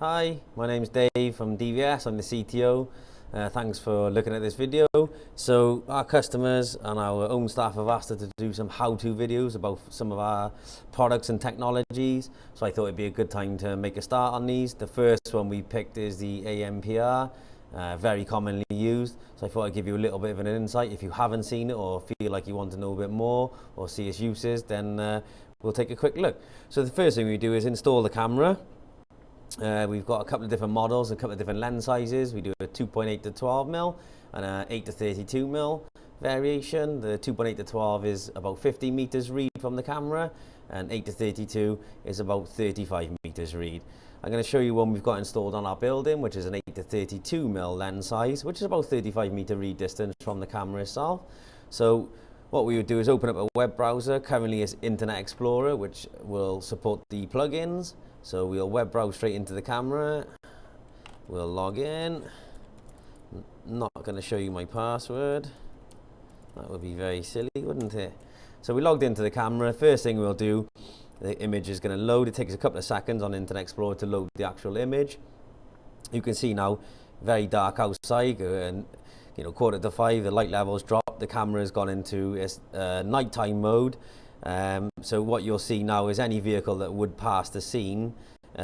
Hi, my name's Dave from DVS. I'm the CTO. Thanks for looking at this video. So our customers and our own staff have asked us to do some how-to videos about some of our products and technologies. So I thought it'd be a good time to make a start on these. The first one we picked is the ANPR, very commonly used. So I thought I'd give you a little bit of an insight. If you haven't seen it or feel like you want to know a bit more or see its uses, then we'll take a quick look. So the first thing we do is install the camera. We've got a couple of different models, a couple of different lens sizes. We do a 2.8 to 12mm and a 8 to 32mm variation. The 2.8 to 12 is about 50 meters read from the camera, and 8 to 32 is about 35 meters read. I'm going to show you one we've got installed on our building, which is an 8 to 32mm lens size, which is about 35 meter read distance from the camera itself. So what we would do is open up a web browser. Currently it's Internet Explorer, which will support the plugins. So we'll web browse straight into the camera. We'll log in. Not going to show you my password. That would be very silly, wouldn't it? So we logged into the camera. First thing we'll do, the image is going to load. It takes a couple of seconds on Internet Explorer to load the actual image. You can see now, very dark outside, and 4:45, the light levels drop. The camera has gone into its nighttime mode. So what you'll see now is any vehicle that would pass the scene,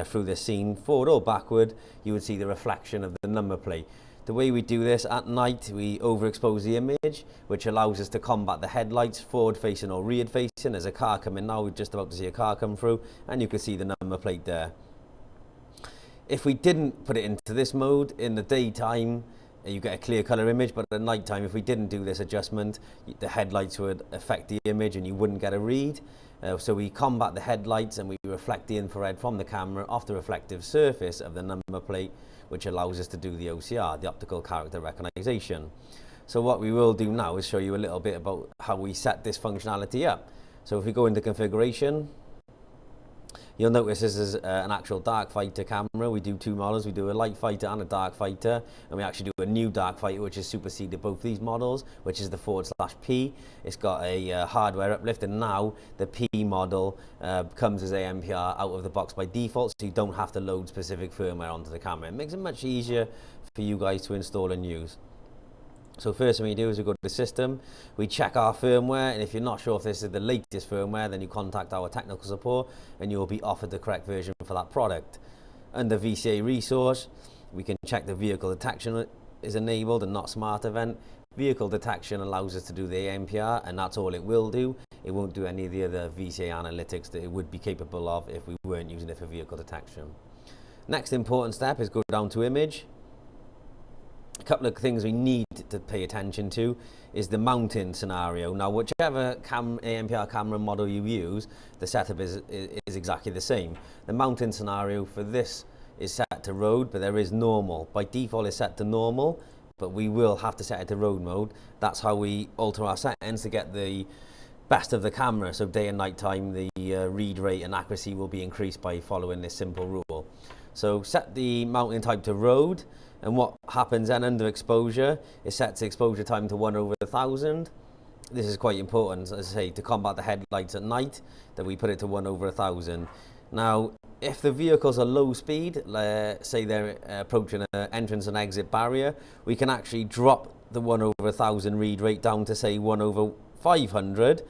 through the scene, forward or backward, you would see the reflection of the number plate. The way we do this at night, we overexpose the image, which allows us to combat the headlights, forward facing or rear facing. There's a car coming now, we're just about to see a car come through, and you can see the number plate there. If we didn't put it into this mode, in the daytime, you get a clear color image, but at night time, if we didn't do this adjustment, the headlights would affect the image and you wouldn't get a read. So we combat the headlights and we reflect the infrared from the camera off the reflective surface of the number plate, which allows us to do the OCR, the optical character recognition. So what we will do now is show you a little bit about how we set this functionality up. So if we go into configuration, you'll notice this is an actual dark fighter camera. We do two models. We do a light fighter and a dark fighter, and we actually do a new dark fighter which has superseded both these models, which is the /P. It's got a hardware uplift, and now the P model comes as ANPR out of the box by default, so you don't have to load specific firmware onto the camera. It makes it much easier for you guys to install and use. So first thing we do is we go to the system, we check our firmware, and if you're not sure if this is the latest firmware, then you contact our technical support and you'll be offered the correct version for that product. Under VCA resource, we can check the vehicle detection is enabled and not smart event. Vehicle detection allows us to do the ANPR, and that's all it will do. It won't do any of the other VCA analytics that it would be capable of if we weren't using it for vehicle detection. Next important step is go down to image. A couple of things we need to pay attention to is the mounting scenario. Now, whichever ANPR camera model you use, the setup is exactly the same. The mounting scenario for this is set to road, but there is normal. By default, it's set to normal, but we will have to set it to road mode. That's how we alter our settings to get the best of the camera. So day and night time, the read rate and accuracy will be increased by following this simple rule. So set the mounting type to road, and what happens then under exposure is sets the exposure time to 1/1000. This is quite important, as I say, to combat the headlights at night, that we put it to 1/1000. Now, if the vehicles are low speed, say they're approaching an entrance and exit barrier, we can actually drop the 1/1000 read rate down to say 1/500,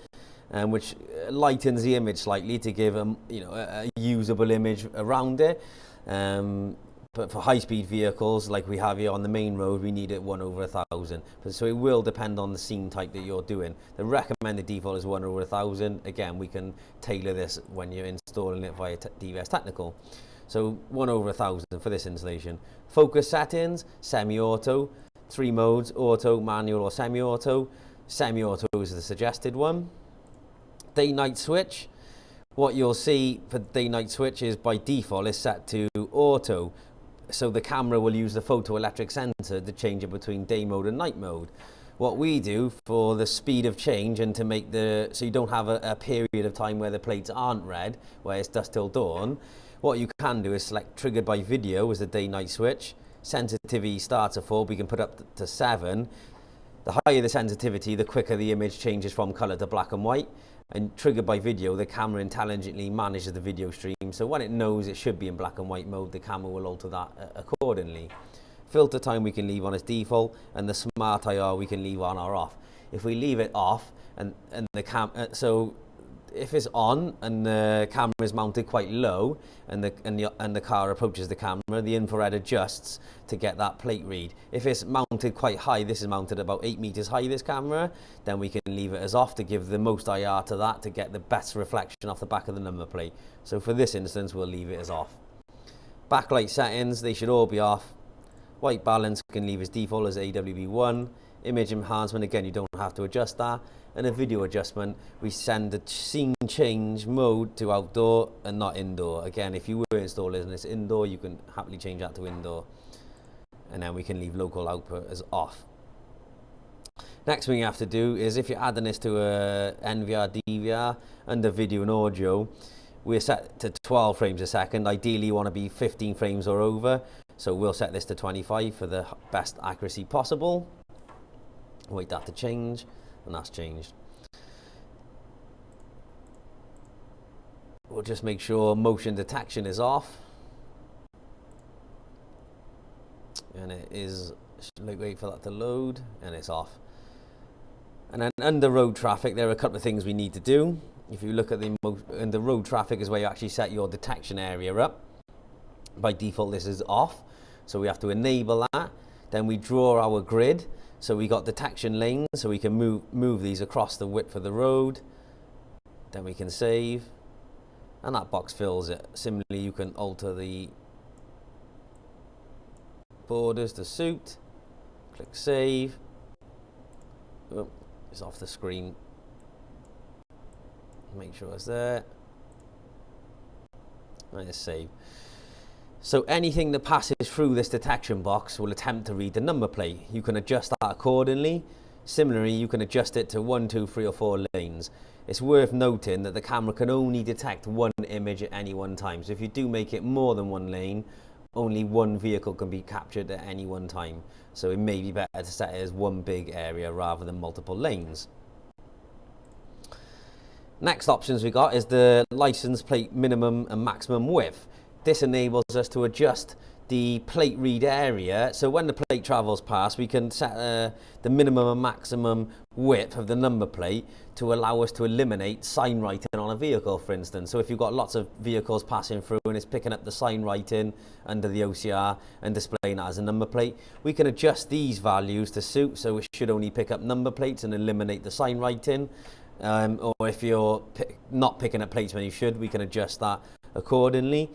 which lightens the image slightly to give a usable image around it. But for high-speed vehicles like we have here on the main road, we need it 1/1000. So it will depend on the scene type that you're doing. The recommended default is 1/1000. Again, we can tailor this when you're installing it via DVS Technical. So 1/1000 for this installation. Focus settings, semi-auto, 3 modes, auto, manual or semi-auto. Semi-auto is the suggested one. Day-night switch. What you'll see for day-night switch is by default is set to auto. So the camera will use the photoelectric sensor to change it between day mode and night mode. What we do for the speed of change and to make so you don't have a period of time where the plates aren't red, where it's dusk till dawn, what you can do is select triggered by video as the day-night switch. Sensitivity starts at 4, we can put up to 7. The higher the sensitivity, the quicker the image changes from color to black and white. And triggered by video, the camera intelligently manages the video stream. So when it knows it should be in black and white mode, the camera will alter that accordingly. Filter time we can leave on as default, and the smart IR we can leave on or off. If we leave it off, and the so if it's on and the camera is mounted quite low, and the car approaches the camera, the infrared adjusts to get that plate read. If it's mounted quite high, this is mounted about 8 meters high, this camera, then we can leave it as off to give the most IR to that to get the best reflection off the back of the number plate. So for this instance, we'll leave it as off. Backlight settings, they should all be off. White balance can leave as default as AWB1. Image enhancement, again, you don't have to adjust that. And a video adjustment, we send the scene change mode to outdoor and not indoor. Again, if you were installing this indoor, you can happily change that to indoor. And then we can leave local output as off. Next thing you have to do is, if you're adding this to a NVR, DVR, under video and audio, we're set to 12 frames a second. Ideally, you want to be 15 frames or over. So we'll set this to 25 for the best accuracy possible. Wait that to change, and that's changed. We'll just make sure motion detection is off. And it is, wait for that to load, and it's off. And then under road traffic, there are a couple of things we need to do. If you look at the road traffic is where you actually set your detection area up. By default, this is off, so we have to enable that. Then we draw our grid. So we got detection lanes, so we can move these across the width of the road. Then we can save, and that box fills it. Similarly, you can alter the borders to suit. Click save. Oh, it's off the screen. Make sure it's there. And it's saved. So anything that passes through this detection box will attempt to read the number plate. You can adjust that accordingly. Similarly, you can adjust it to 1, 2, 3 or 4 lanes. It's worth noting that the camera can only detect one image at any one time. So if you do make it more than one lane, only one vehicle can be captured at any one time. So it may be better to set it as one big area rather than multiple lanes. Next options we got is the license plate minimum and maximum width. This enables us to adjust the plate read area. So when the plate travels past, we can set the minimum and maximum width of the number plate to allow us to eliminate sign writing on a vehicle, for instance. So if you've got lots of vehicles passing through and it's picking up the sign writing under the OCR and displaying that as a number plate, we can adjust these values to suit, so it should only pick up number plates and eliminate the sign writing. Or if you're not picking up plates when you should, we can adjust that accordingly.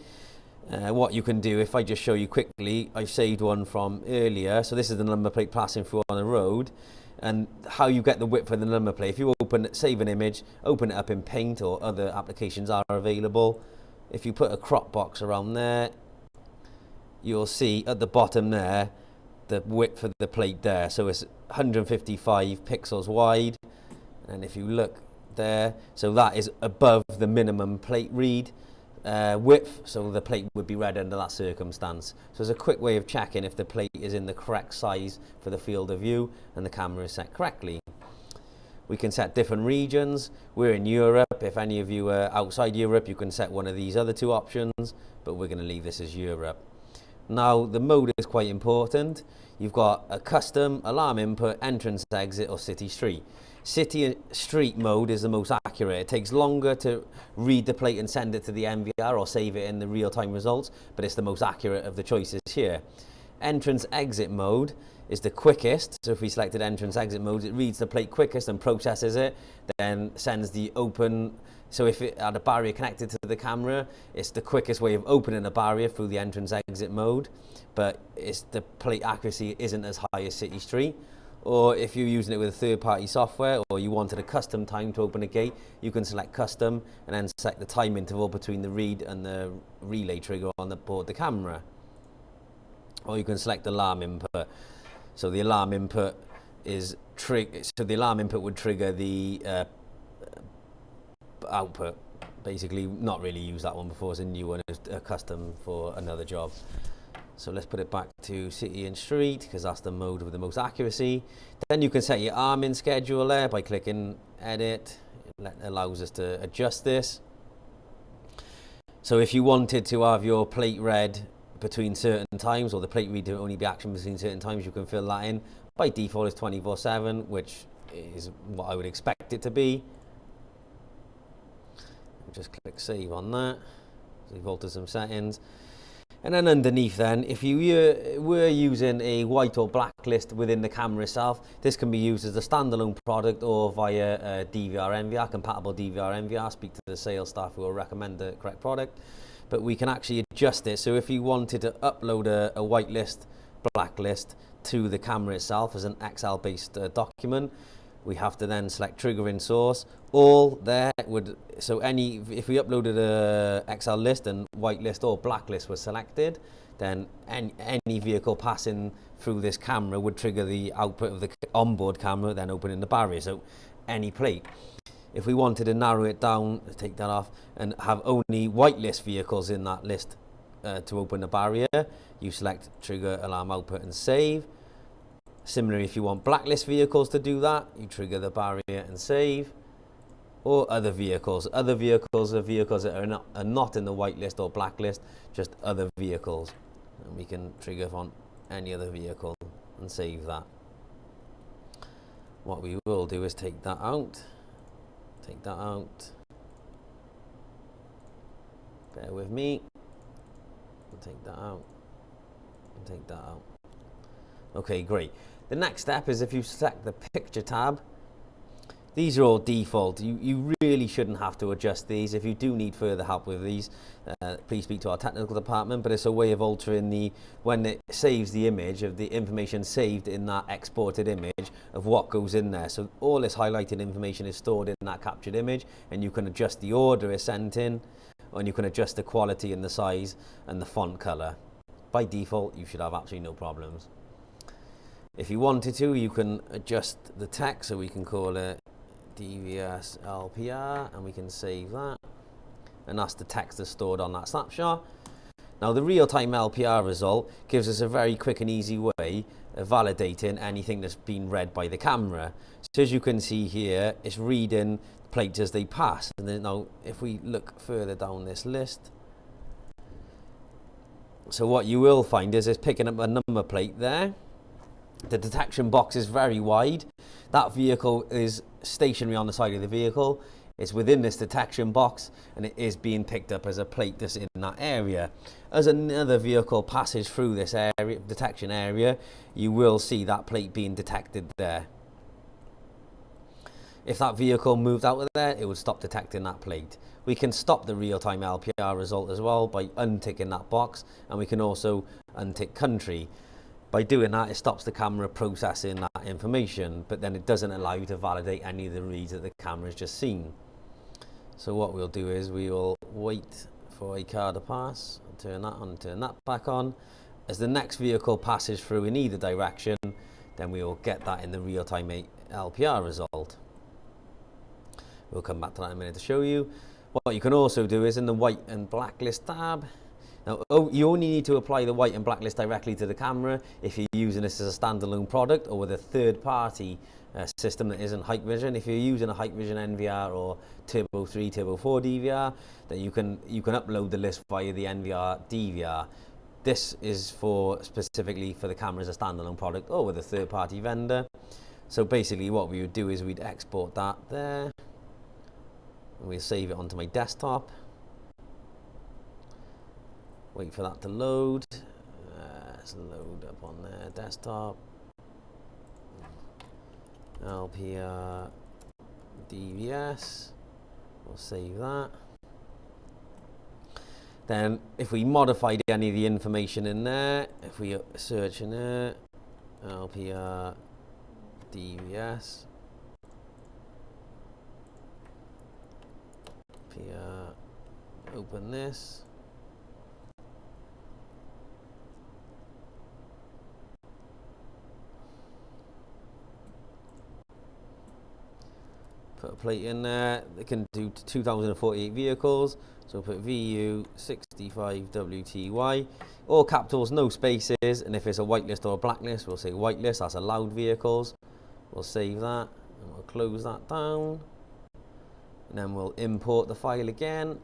What you can do, if I just show you quickly, I've saved one from earlier. So this is the number plate passing through on the road, and how you get the width of the number plate. If you save an image, open it up in Paint, or other applications are available. If you put a crop box around there, you'll see at the bottom there the width of the plate there. So it's 155 pixels wide, and if you look there, so that is above the minimum plate read width, so the plate would be read under that circumstance. So it's a quick way of checking if the plate is in the correct size for the field of view and the camera is set correctly. We can set different regions. We're in Europe. If any of you are outside Europe, you can set one of these other two options, but we're going to leave this as Europe. Now, the mode is quite important. You've got a custom, alarm input, entrance, exit, or city street. City street mode is the most accurate. It takes longer to read the plate and send it to the NVR or save it in the real-time results, but it's the most accurate of the choices here. Entrance exit mode is the quickest. So if we selected entrance exit mode, it reads the plate quickest and processes it, then sends the open. So if it had a barrier connected to the camera, it's the quickest way of opening a barrier through the entrance exit mode, but the plate accuracy isn't as high as city street. Or if you're using it with a third-party software, or you wanted a custom time to open a gate, you can select custom and then select the time interval between the read and the relay trigger on board the camera. Or you can select alarm input. So the alarm input the alarm input would trigger the output. Basically, not really used that one before. It's a new one. It's a custom for another job. So let's put it back to city and street, because that's the mode with the most accuracy. Then you can set your arming schedule there by clicking edit. allows us to adjust this. So if you wanted to have your plate read between certain times, or the plate read to only be action between certain times, you can fill that in. By default it's 24/7, which is what I would expect it to be. Just click save on that. So you've altered some settings. And then underneath then, if you were using a white or black list within the camera itself, this can be used as a standalone product or via DVR NVR, compatible DVR NVR. Speak to the sales staff who will recommend the correct product. But we can actually adjust it. So if you wanted to upload a white list, black list to the camera itself as an Excel based document, we have to then select trigger in source. All there would, so if we uploaded a Excel list and white list or black list was selected, then any vehicle passing through this camera would trigger the output of the onboard camera, then opening the barrier. So any plate. If we wanted to narrow it down, take that off, and have only white list vehicles in that list to open the barrier, you select trigger alarm output and save. Similarly, if you want blacklist vehicles to do that, you trigger the barrier and save. Or other vehicles. Other vehicles are vehicles that are not in the whitelist or blacklist, just other vehicles. And we can trigger on any other vehicle and save that. What we will do is take that out. Take that out. Bear with me. We'll take that out. And take that out. Okay, great. The next step is if you select the picture tab, these are all default. You really shouldn't have to adjust these. If you do need further help with these, please speak to our technical department, but it's a way of altering when it saves the image, of the information saved in that exported image of what goes in there. So all this highlighted information is stored in that captured image, and you can adjust the order it's sent in, and you can adjust the quality and the size and the font color. By default, you should have absolutely no problems. If you wanted to, you can adjust the text, so we can call it DVS LPR, and we can save that, and that's the text that's stored on that snapshot. Now the real-time LPR result gives us a very quick and easy way of validating anything that's been read by the camera. So as you can see here, it's reading plates as they pass. And then now if we look further down this list, so what you will find is it's picking up a number plate there. The detection box is very wide. That vehicle is stationary on the side of the vehicle. It's within this detection box, and it is being picked up as a plate that's in that area. As another vehicle passes through this area, detection area, you will see that plate being detected there. If that vehicle moved out of there, it would stop detecting that plate. We can stop the real-time LPR result as well by unticking that box, and we can also untick country. By doing that, it stops the camera processing that information, but then it doesn't allow you to validate any of the reads that the camera's just seen. So what we'll do is we will wait for a car to pass, turn that on, turn that back on. As the next vehicle passes through in either direction, then we will get that in the real-time LPR result. We'll come back to that in a minute to show you. What you can also do is in the white and blacklist tab, now, you only need to apply the white and blacklist directly to the camera if you're using this as a standalone product or with a third-party system that isn't Hikvision. If you're using a Hikvision NVR or Turbo 3, Turbo 4 DVR, then you can upload the list via the NVR DVR. This is specifically for the camera as a standalone product or with a third-party vendor. So basically what we would do is we'd export that there, and we'll save it onto my desktop. Wait for that to load. Let's load up on their desktop. LPR DVS. We'll save that. Then if we modified any of the information in there, if we search in there, LPR DVS. LPR, open this. Put a plate in there. They can do 2,048 vehicles. So put VU 65WTY. All capitals, no spaces. And if it's a whitelist or a blacklist, we'll say whitelist. That's allowed vehicles. We'll save that and we'll close that down. and then we'll import the file again.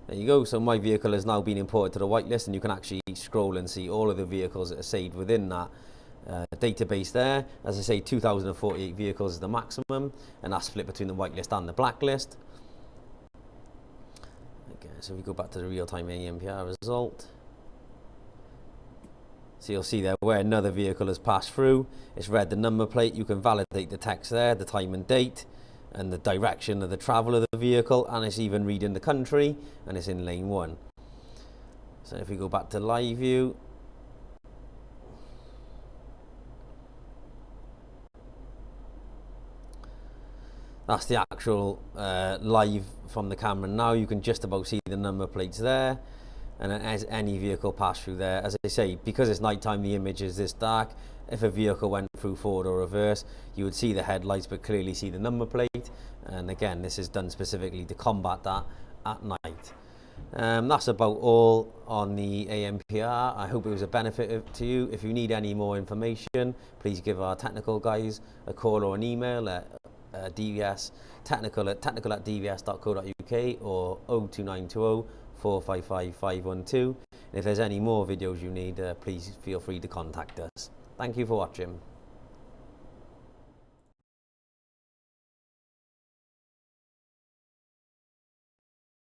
There you go, so my vehicle has now been imported to the whitelist, and you can actually scroll and see all of the vehicles that are saved within that database there. As I say, 2,048 vehicles is the maximum, and that's split between the whitelist and the blacklist. Okay, so if we go back to the real-time ANPR result, so you'll see there where another vehicle has passed through, it's read the number plate, you can validate the text there, the time and date, and the direction of the travel of the vehicle, and it's even reading the country, and it's in lane 1. So if we go back to live view, that's the actual live from the camera now. You can just about see the number plates there, and as any vehicle pass through there, as I say, because it's nighttime, the image is this dark. If a vehicle went through forward or reverse, you would see the headlights but clearly see the number plate. And again, this is done specifically to combat that at night. That's about all on the ANPR. I hope it was a benefit to you. If you need any more information, please give our technical guys a call or an email at DVS technical@dvs.co.uk or 02920 455 512. If there's any more videos you need, please feel free to contact us. Thank you for watching.